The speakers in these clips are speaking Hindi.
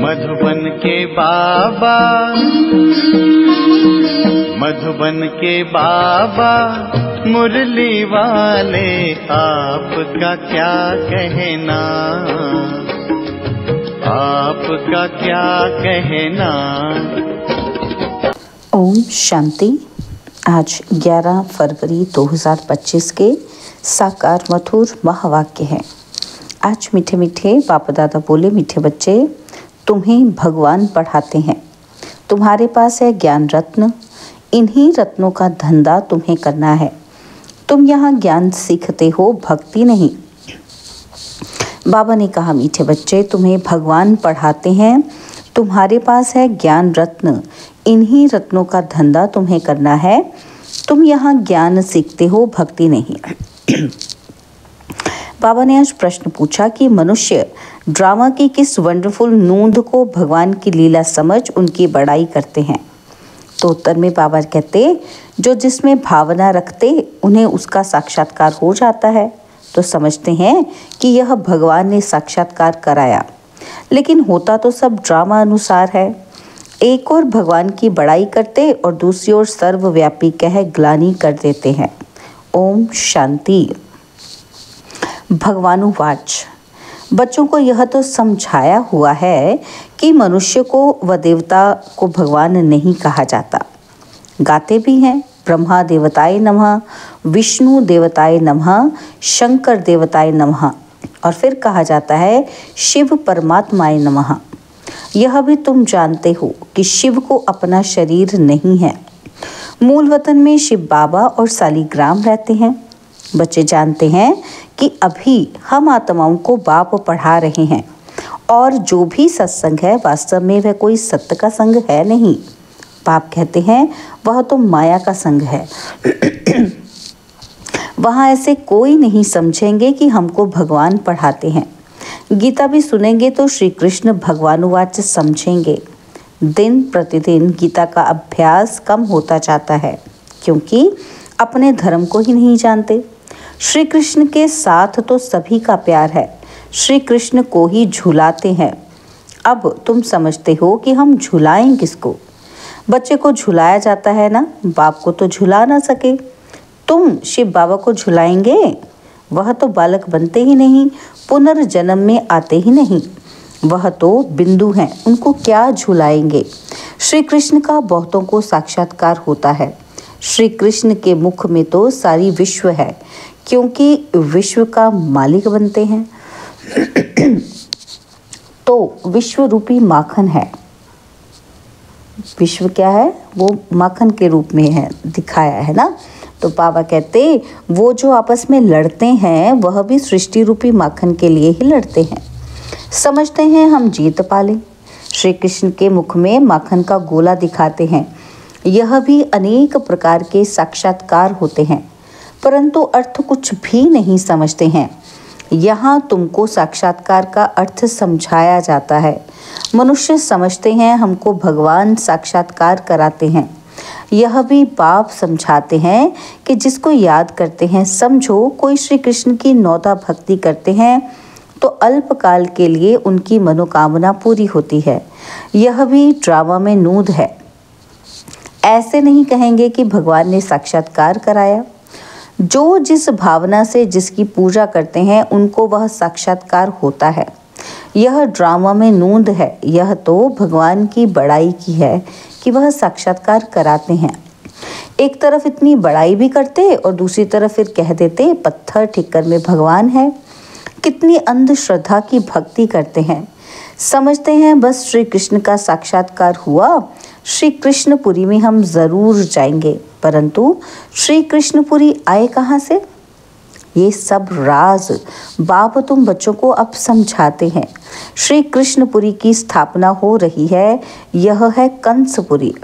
मधुबन के बाबा, मधुबन के बाबा मुरली वाले, आपका क्या कहना, आपका क्या कहना। ओम शांति। आज 11 फरवरी 2025 के साकार मधुर महावाक्य हैं। आज मीठे मीठे बाप दादा बोले, मीठे बच्चे तुम्हें भगवान पढ़ाते हैं। तुम्हारे पास है ज्ञान रत्न, इन्हीं रत्नों का धंधा तुम्हें करना है। तुम यहाँ ज्ञान सीखते हो, भक्ति नहीं। बाबा ने कहा, मीठे बच्चे तुम्हें भगवान पढ़ाते हैं। तुम्हारे पास है ज्ञान रत्न, इन्हीं रत्नों का धंधा तुम्हें करना है। तुम यहाँ ज्ञान सीखते हो, भक्ति नहीं। बाबा ने आज प्रश्न पूछा कि मनुष्य ड्रामा की किस वंडरफुल नूंद को भगवान की लीला समझ उनकी बड़ाई करते हैं। तो उत्तर में बाबा कहते, जो जिसमें भावना रखते उन्हें उसका साक्षात्कार हो जाता है। तो समझते हैं कि यह भगवान ने साक्षात्कार कराया, लेकिन होता तो सब ड्रामा अनुसार है। एक और भगवान की बड़ाई करते और दूसरी ओर सर्वव्यापी कह ग्लानि कर देते हैं। ओम शांति। भगवानुवाच, बच्चों को यह तो समझाया हुआ है कि मनुष्य को व देवता को भगवान नहीं कहा जाता। गाते भी हैं, ब्रह्मा देवताय नमः, विष्णु देवताय नमः, शंकर देवताय नमः, और फिर कहा जाता है शिव परमात्माय नमः। यह भी तुम जानते हो कि शिव को अपना शरीर नहीं है। मूल वतन में शिव बाबा और सालीग्राम रहते हैं। बच्चे जानते हैं कि अभी हम आत्माओं को बाप पढ़ा रहे हैं, और जो भी सत्संग है वास्तव में वह कोई सत्य का संग है नहीं। बाप कहते हैं वह तो माया का संग है। वहाँ ऐसे कोई नहीं समझेंगे कि हमको भगवान पढ़ाते हैं। गीता भी सुनेंगे तो श्री कृष्ण भगवानुवाच समझेंगे। दिन प्रतिदिन गीता का अभ्यास कम होता जाता है, क्योंकि अपने धर्म को ही नहीं जानते। श्री कृष्ण के साथ तो सभी का प्यार है, श्री कृष्ण को ही झुलाते हैं। अब तुम समझते हो कि हम झुलाएं किसको। बच्चे को झुलाया जाता है ना, बाप को तो झुला ना सके। तुम शिव बाबा को झुलाएंगे? वह तो बालक बनते ही नहीं, पुनर्जन्म में आते ही नहीं। वह तो बिंदु हैं, उनको क्या झुलाएंगे। श्री कृष्ण का बहुतों को साक्षात्कार होता है। श्री कृष्ण के मुख में तो सारी विश्व है, क्योंकि विश्व का मालिक बनते हैं। तो विश्व रूपी माखन है। विश्व क्या है? वो माखन के रूप में है, दिखाया है ना। तो बाबा कहते, वो जो आपस में लड़ते हैं वह भी सृष्टि रूपी माखन के लिए ही लड़ते हैं। समझते हैं हम जीत पालें। श्री कृष्ण के मुख में माखन का गोला दिखाते हैं। यह भी अनेक प्रकार के साक्षात्कार होते हैं, परंतु अर्थ कुछ भी नहीं समझते हैं। यहाँ तुमको साक्षात्कार का अर्थ समझाया जाता है। मनुष्य समझते हैं हमको भगवान साक्षात्कार कराते हैं। यह भी बाप समझाते हैं कि जिसको याद करते हैं, समझो कोई श्री कृष्ण की नौता भक्ति करते हैं तो अल्पकाल के लिए उनकी मनोकामना पूरी होती है। यह भी ड्रामा में नूद है। ऐसे नहीं कहेंगे कि भगवान ने साक्षात्कार कराया। जो जिस भावना से जिसकी पूजा करते हैं उनको वह साक्षात्कार होता है। यह ड्रामा में नूंद है। यह तो भगवान की बड़ाई की है कि वह साक्षात्कार कराते हैं। एक तरफ इतनी बड़ाई भी करते और दूसरी तरफ फिर कह देते पत्थर ठिक्कर में भगवान है। कितनी अंधश्रद्धा की भक्ति करते हैं। समझते हैं बस श्री कृष्ण का साक्षात्कार हुआ, श्री कृष्णपुरी में हम जरूर जाएंगे। परंतु श्री कृष्णपुरी आए कहाँ से? ये सब राज बाप तुम बच्चों को अब समझाते हैं। श्री कृष्णपुरी की स्थापना हो रही है। यह है कंसपुरी।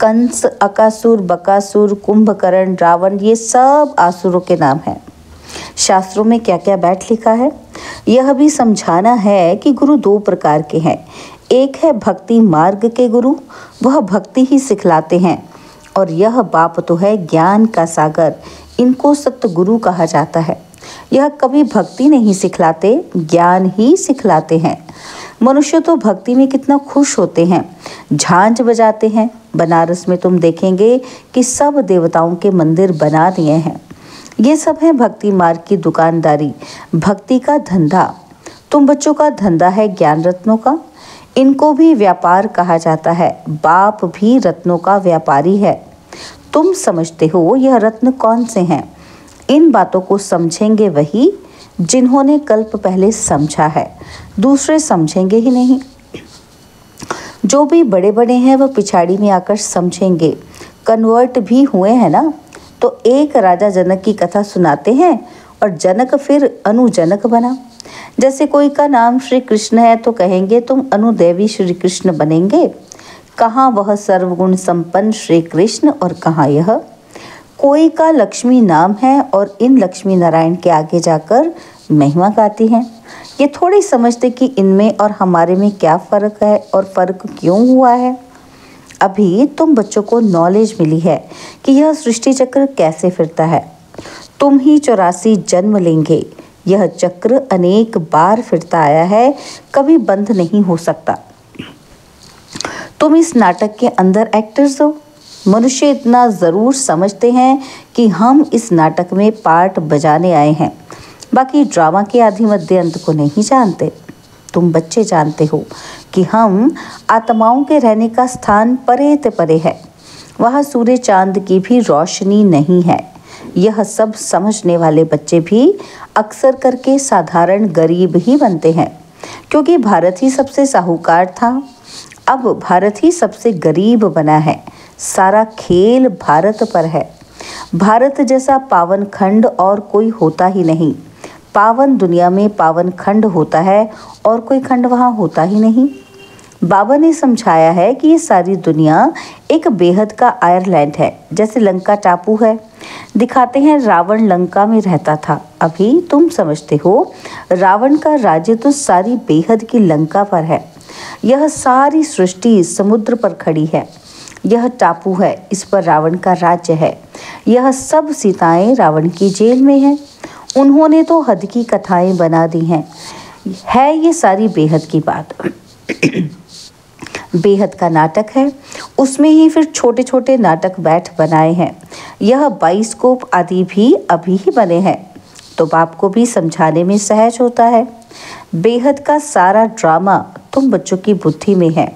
कंस, अकासुर, बकासुर, कुंभकर्ण, रावण, ये सब आसुरों के नाम हैं। शास्त्रों में क्या क्या बैठ लिखा है। यह भी समझाना है कि गुरु दो प्रकार के हैं। एक है भक्ति मार्ग के गुरु, वह भक्ति ही सिखलाते हैं, और यह बाप तो है ज्ञान का सागर, इनको सतगुरु कहा जाता है। यह कभी भक्ति नहीं सिखलाते, ज्ञान ही सिखलाते हैं। मनुष्य तो भक्ति में कितना खुश होते हैं, झांझ बजाते हैं। बनारस में तुम देखेंगे कि सब देवताओं के मंदिर बना दिए हैं। ये सब है भक्ति मार्ग की दुकानदारी, भक्ति का धंधा। तुम बच्चों का धंधा है ज्ञान रत्नों का, इनको भी व्यापार कहा जाता है। बाप भी रत्नों का व्यापारी है। तुम समझते हो यह रत्न कौन से हैं? इन बातों को समझेंगे वही जिन्होंने कल्प पहले समझा है, दूसरे समझेंगे ही नहीं। जो भी बड़े बड़े हैं वह पिछाड़ी में आकर समझेंगे, कन्वर्ट भी हुए हैं ना। तो एक राजा जनक की कथा सुनाते हैं और जनक फिर अनुजनक बना। जैसे कोई का नाम श्री कृष्ण है तो कहेंगे तुम अनुदेवी श्री कृष्ण बनेंगे। कहाँ वह सर्वगुण संपन्न श्री कृष्ण और कहाँ यह। कोई का लक्ष्मी नाम है और इन लक्ष्मी नारायण के आगे जाकर महिमा गाती हैं। ये थोड़ी समझते कि इनमें और हमारे में क्या फ़र्क है और फ़र्क क्यों हुआ है। अभी तुम बच्चों को नॉलेज मिली है कि यह सृष्टि चक्र कैसे फिरता है। तुम ही 84 जन्म लेंगे। यह चक्र अनेक बार फिरता आया है, कभी बंद नहीं हो सकता। तुम इस नाटक के अंदर एक्टर्स हो। मनुष्य इतना ज़रूर समझते हैं कि हम इस नाटक में पार्ट बजाने आए हैं, बाकी ड्रामा के आदि मध्य अंत को नहीं जानते। तुम बच्चे जानते हो कि हम आत्माओं के रहने का स्थान परे ते परे है। वहाँ सूर्य चांद की भी रोशनी नहीं है। यह सब समझने वाले बच्चे भी अक्सर करके साधारण गरीब ही बनते हैं, क्योंकि भारत ही सबसे साहूकार था। अब भारत ही सबसे गरीब बना है। सारा खेल भारत पर है। भारत जैसा पावन खंड और कोई होता ही नहीं। पावन दुनिया में पावन खंड होता है और कोई खंड वहाँ होता ही नहीं। बाबा ने समझाया है कि ये सारी दुनिया एक बेहद का आयरलैंड है, जैसे लंका टापू है। दिखाते हैं रावण लंका में रहता था। अभी तुम समझते हो रावण का राज्य तो सारी बेहद की लंका पर है। यह सारी सृष्टि समुद्र पर खड़ी है। यह टापू है, इस पर रावण का राज्य है। यह सब सीताएं रावण की जेल में हैं। उन्होंने तो हद की कथाएं बना दी हैं। है ये सारी बेहद की बात। बेहद का नाटक है, उसमें ही फिर छोटे छोटे नाटक बैठ बनाए हैं। यह बाइस्कोप आदि भी अभी ही बने हैं, तो बाप को भी समझाने में सहज होता है। बेहद का सारा ड्रामा तुम बच्चों की बुद्धि में है।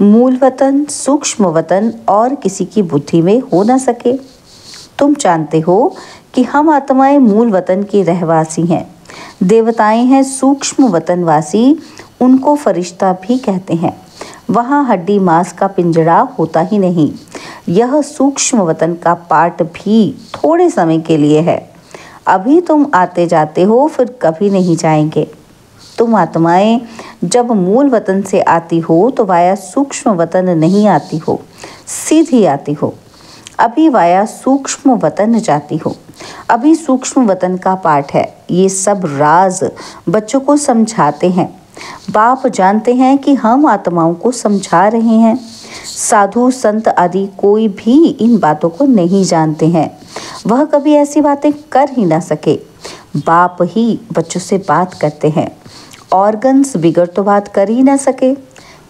मूल वतन, सूक्ष्म वतन और किसी की बुद्धि में हो न सके। तुम जानते हो कि हम आत्माएं मूल वतन के रहवासी हैं। देवताएं हैं सूक्ष्म वतनवासी, उनको फरिश्ता भी कहते हैं। वहाँ हड्डी मांस का पिंजड़ा होता ही नहीं। यह सूक्ष्म वतन का पार्ट भी थोड़े समय के लिए है। अभी तुम आते जाते हो, फिर कभी नहीं जाएंगे। तुम आत्माएं जब मूल वतन से आती हो तो वाया सूक्ष्म वतन नहीं आती हो, सीधी आती हो। अभी वाया सूक्ष्म वतन जाती हो। अभी सूक्ष्म वतन का पाठ है। ये सब राज बच्चों को समझाते हैं। बाप जानते हैं कि हम आत्माओं को समझा रहे हैं। साधु संत आदि कोई भी इन बातों को नहीं जानते हैं। वह कभी ऐसी बातें कर ही ना सके। बाप ही बच्चों से बात करते हैं। ऑर्गन्स बिगड़ तो बात कर ही ना सके।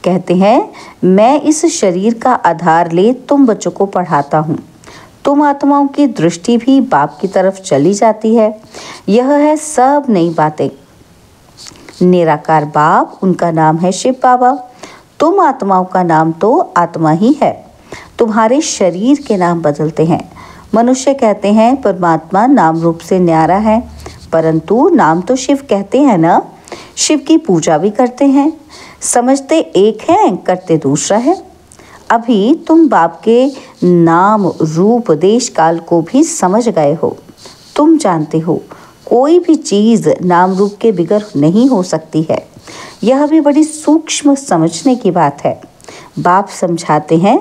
कहते हैं मैं इस शरीर का आधार ले तुम बच्चों को पढ़ाता हूँ। तुम आत्माओं की दृष्टि भी बाप की तरफ चली जाती है। यह है सब नई बातें। निराकार बाप, उनका नाम है शिव बाबा। तुम आत्माओं का नाम तो आत्मा ही है। तुम्हारे शरीर के नाम बदलते हैं। मनुष्य कहते हैं परमात्मा नाम रूप से न्यारा है, परंतु नाम तो शिव कहते हैं ना। शिव की पूजा भी करते हैं। समझते एक है, करते दूसरा है। अभी तुम बाप के नाम रूप देश काल को भी समझ गए हो। तुम जानते हो कोई भी चीज़ नाम रूप के बिगर नहीं हो सकती है। यह भी बड़ी सूक्ष्म समझने की बात है। बाप समझाते हैं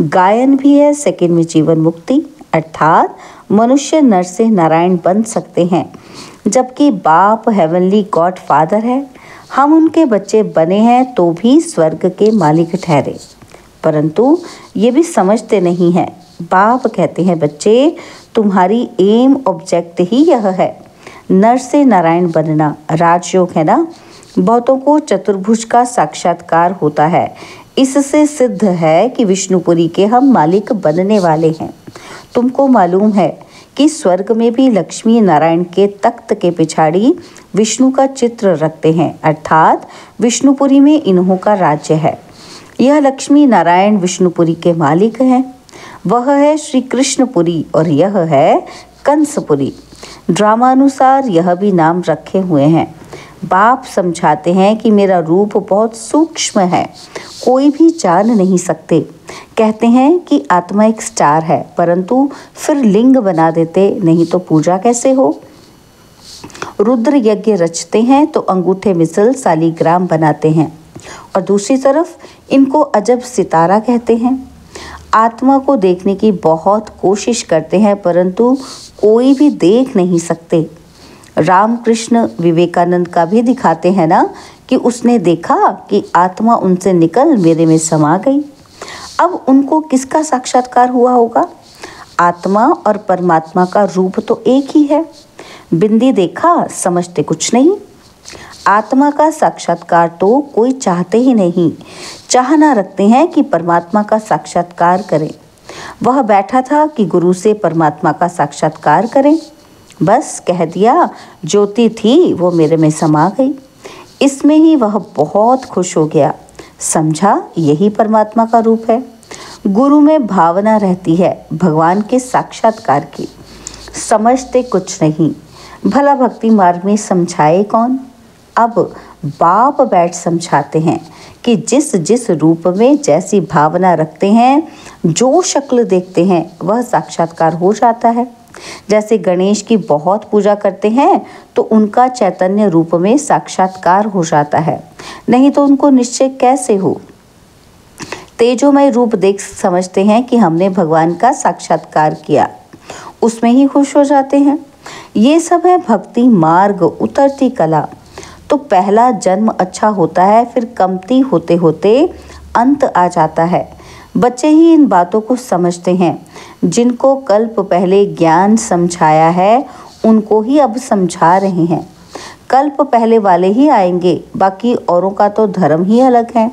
गायन भी है सेकंड में जीवन मुक्ति, अर्थात मनुष्य नर से नारायण बन सकते हैं, जबकि बाप हेवनली गॉड फादर है। हम उनके बच्चे बने हैं तो भी स्वर्ग के मालिक ठहरे, परंतु ये भी समझते नहीं हैं। बाप कहते हैं बच्चे तुम्हारी एम ऑब्जेक्ट ही यह है, नर से नारायण बनना। राजयोग है ना, बहुतों को चतुर्भुज का साक्षात्कार होता है। इससे सिद्ध है कि विष्णुपुरी के हम मालिक बनने वाले हैं। तुमको मालूम है कि स्वर्ग में भी लक्ष्मी नारायण के तख्त के पिछाड़ी विष्णु का चित्र रखते हैं, अर्थात विष्णुपुरी में इन्हों का राज्य है। यह लक्ष्मी नारायण विष्णुपुरी के मालिक हैं। वह है श्री कृष्णपुरी और यह है कंसपुरी। ड्रामानुसार यह भी नाम रखे हुए हैं। बाप समझाते हैं कि मेरा रूप बहुत सूक्ष्म है, कोई भी जान नहीं सकते। कहते हैं कि आत्मा एक स्टार है, परंतु फिर लिंग बना देते, नहीं तो पूजा कैसे हो। रुद्र यज्ञ रचते हैं तो अंगूठे मिसल सालीग्राम बनाते हैं, और दूसरी तरफ इनको अजब सितारा कहते हैं। आत्मा को देखने की बहुत कोशिश करते हैं, परंतु कोई भी देख नहीं सकते। रामकृष्ण विवेकानंद का भी दिखाते हैं ना कि उसने देखा कि आत्मा उनसे निकल मेरे में समा गई। अब उनको किसका साक्षात्कार हुआ होगा? आत्मा और परमात्मा का रूप तो एक ही है। बिंदी देखा, समझते कुछ नहीं। आत्मा का साक्षात्कार तो कोई चाहते ही नहीं, चाहना रखते हैं कि परमात्मा का साक्षात्कार करें। वह बैठा था कि गुरु से परमात्मा का साक्षात्कार करें। बस कह दिया, ज्योति थी वो मेरे में समा गई। इसमें ही वह बहुत खुश हो गया। समझा, यही परमात्मा का रूप है। गुरु में भावना रहती है भगवान के साक्षात्कार की। समझते कुछ नहीं। भला भक्ति मार्ग में समझाए कौन? अब बाप बैठ समझाते हैं कि जिस जिस रूप में जैसी भावना रखते हैं, जो शक्ल देखते हैं, वह साक्षात्कार हो जाता है। जैसे गणेश की बहुत पूजा करते हैं तो उनका चैतन्य रूप में साक्षात्कार हो जाता है, नहीं तो उनको निश्चय कैसे हो। तेजोमय रूप देख समझते हैं कि हमने भगवान का साक्षात्कार किया, उसमें ही खुश हो जाते हैं। ये सब है भक्ति मार्ग, उतरती कला। तो पहला जन्म अच्छा होता है, फिर कमती होते होते अंत आ जाता है। बच्चे ही इन बातों को समझते हैं। जिनको कल्प पहले ज्ञान समझाया है, उनको ही अब समझा रहे हैं। कल्प पहले वाले ही आएंगे, बाकी औरों का तो धर्म ही अलग है।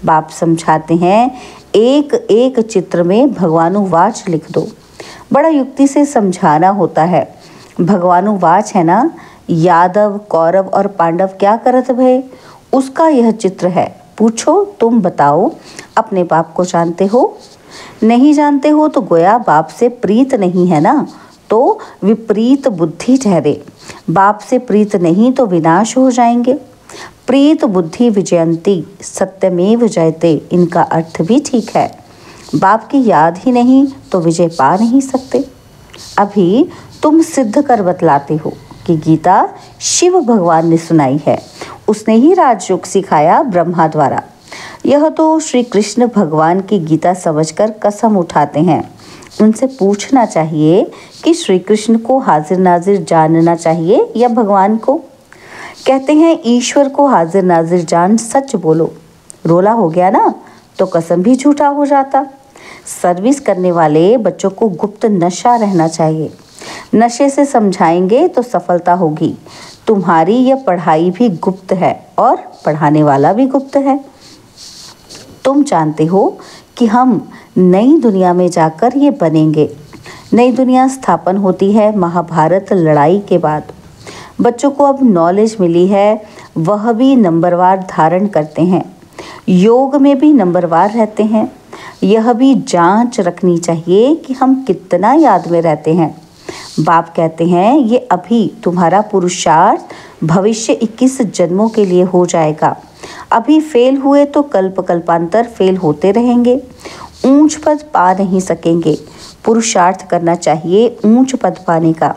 बाप समझाते हैं, एक एक चित्र में भगवानुवाच लिख दो। बड़ा युक्ति से समझाना होता है। भगवानुवाच है ना, यादव कौरव और पांडव क्या करत भय, उसका यह चित्र है। पूछो, तुम बताओ, अपने बाप को जानते हो? नहीं जानते हो तो गोया बाप से प्रीत नहीं है ना, तो विपरीत बुद्धि ठहरे। बाप से प्रीत नहीं तो विनाश हो जाएंगे। प्रीत बुद्धि विजयंती सत्यमेव जयते, इनका अर्थ भी ठीक है। बाप की याद ही नहीं तो विजय पा नहीं सकते। अभी तुम सिद्ध कर बतलाते हो कि गीता शिव भगवान ने सुनाई है, उसने ही राजयोग सिखाया ब्रह्मा द्वारा। यह तो श्री कृष्ण भगवान की गीता समझकर कसम उठाते हैं। उनसे पूछना चाहिए कि श्री कृष्ण को हाजिर नाजिर जानना चाहिए या भगवान को। कहते हैं ईश्वर को हाजिर नाजिर जान, सच बोलो। रोला हो गया ना तो कसम भी झूठा हो जाता। सर्विस करने वाले बच्चों को गुप्त नशा रहना चाहिए। नशे से समझाएंगे तो सफलता होगी। तुम्हारी यह पढ़ाई भी गुप्त है और पढ़ाने वाला भी गुप्त है। तुम जानते हो कि हम नई दुनिया में जाकर ये बनेंगे। नई दुनिया स्थापन होती है महाभारत लड़ाई के बाद। बच्चों को अब नॉलेज मिली है, वह भी नंबरवार धारण करते हैं। योग में भी नंबरवार रहते हैं। यह भी जांच रखनी चाहिए कि हम कितना याद में रहते हैं। बाप कहते हैं ये अभी तुम्हारा पुरुषार्थ भविष्य 21 जन्मों के लिए हो जाएगा। अभी फेल हुए तो कल्प कल्पांतर फेल होते रहेंगे, ऊंच पद पा नहीं सकेंगे। पुरुषार्थ करना चाहिए ऊंच पद पाने का।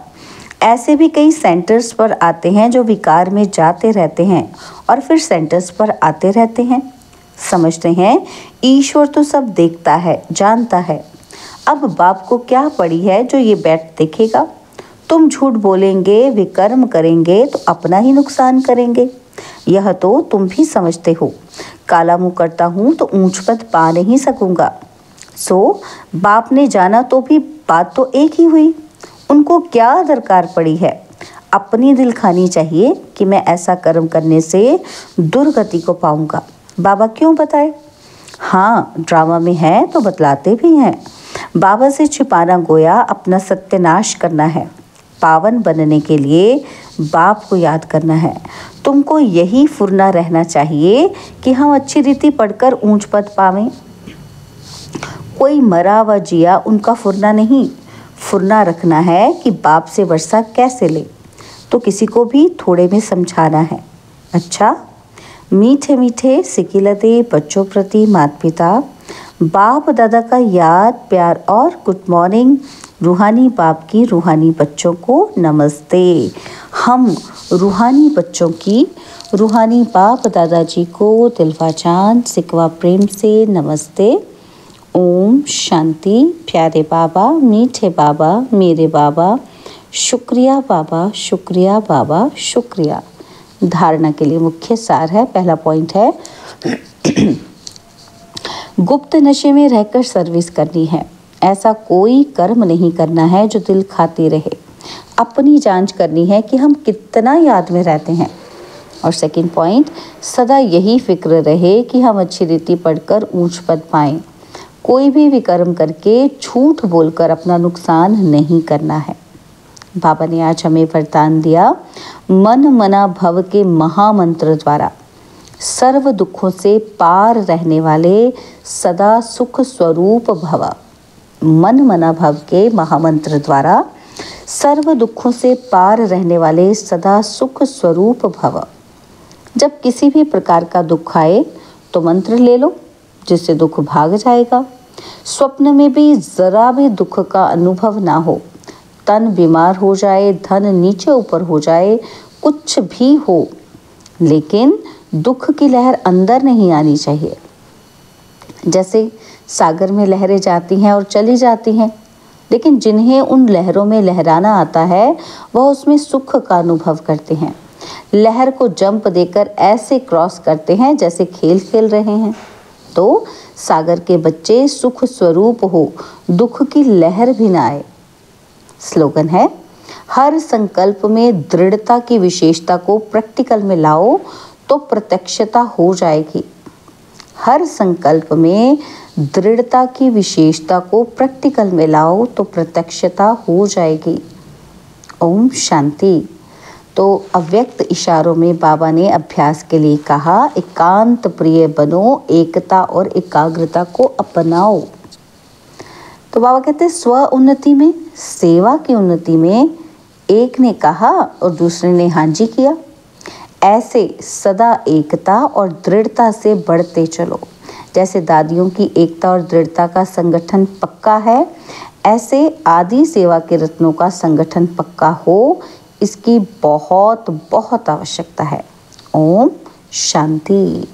ऐसे भी कई सेंटर्स पर आते हैं जो विकार में जाते रहते हैं और फिर सेंटर्स पर आते रहते हैं। समझते हैं ईश्वर तो सब देखता है, जानता है। अब बाप को क्या पड़ी है जो ये बैठ देखेगा। तुम झूठ बोलेंगे, विकर्म करेंगे तो अपना ही नुकसान करेंगे। यह तो तुम भी समझते हो। काला मुँह करता हूँ तो ऊंच पद पा नहीं सकूँगा। सो बाप ने जाना तो भी बात तो एक ही हुई। उनको क्या दरकार पड़ी है। अपनी दिल खानी चाहिए कि मैं ऐसा कर्म करने से दुर्गति को पाऊंगा। बाबा क्यों बताए? हाँ, ड्रामा में है तो बतलाते भी हैं। बाबा से छिपाना गोया अपना सत्यानाश करना है। पावन बनने के लिए बाप को याद करना है। तुमको यही फुरना रहना चाहिए कि हम अच्छी रीति पढ़कर ऊंच पद पावें। कोई मरा व जिया उनका फुरना नहीं, फुरना रखना है कि बाप से वर्षा कैसे ले, तो किसी को भी थोड़े में समझाना है। अच्छा, मीठे मीठे सिकिलते बच्चों प्रति माता पिता, बाप दादा का याद प्यार और गुड मॉर्निंग। रूहानी बाप की रूहानी बच्चों को नमस्ते। हम रूहानी बच्चों की रूहानी बाप दादाजी को दिलवा चांद सिकवा प्रेम से नमस्ते। ओम शांति। प्यारे बाबा, मीठे बाबा, मेरे बाबा, शुक्रिया बाबा, शुक्रिया बाबा, शुक्रिया। धारणा के लिए मुख्य सार है। पहला पॉइंट है गुप्त नशे में रहकर सर्विस करनी है। ऐसा कोई कर्म नहीं करना है जो दिल खाती रहे। अपनी जांच करनी है कि हम कितना याद में रहते हैं। और सेकंड पॉइंट, सदा यही फिक्र रहे कि हम अच्छी रीति पढ़कर ऊंच पद पाएं। कोई भी विकर्म करके झूठ बोलकर अपना नुकसान नहीं करना है। बाबा ने आज हमें वरदान दिया, मन मना भव के महामंत्र द्वारा सर्व दुखों से पार रहने वाले सदा सुख स्वरूप भव। मन मना भव के महामंत्र द्वारा सर्व दुखों से पार रहने वाले सदा सुख स्वरूप भव। जब किसी भी प्रकार का दुख आए तो मंत्र ले लो, जिससे दुख भाग जाएगा। स्वप्न में भी जरा भी दुख का अनुभव ना हो, तन बीमार हो जाए, धन नीचे ऊपर हो जाए, कुछ भी हो, लेकिन दुख की लहर अंदर नहीं आनी चाहिए। जैसे सागर में लहरें जाती हैं और चली जाती हैं, लेकिन जिन्हें उन लहरों में लहराना आता है वह उसमें सुख का अनुभव करते हैं। लहर को जंप देकर ऐसे क्रॉस करते हैं जैसे खेल खेल रहे हैं। तो सागर के बच्चे सुख स्वरूप हो, दुख की लहर भी ना आए। स्लोगन है, हर संकल्प में दृढ़ता की विशेषता को प्रैक्टिकल में लाओ तो प्रत्यक्षता हो जाएगी। हर संकल्प में दृढ़ता की विशेषता को प्रैक्टिकल में लाओ तो प्रत्यक्षता हो जाएगी। ओम शांति। तो अव्यक्त इशारों में बाबा ने अभ्यास के लिए कहा, एकांत प्रिय बनो, एकता और एकाग्रता को अपनाओ। तो बाबा कहते हैं स्व उन्नति में, सेवा की उन्नति में एक ने कहा और दूसरे ने हाँ जी किया। ऐसे सदा एकता और दृढ़ता से बढ़ते चलो। जैसे दादियों की एकता और दृढ़ता का संगठन पक्का है, ऐसे आदि सेवा के रत्नों का संगठन पक्का हो, इसकी बहुत बहुत आवश्यकता है। ओम शांति।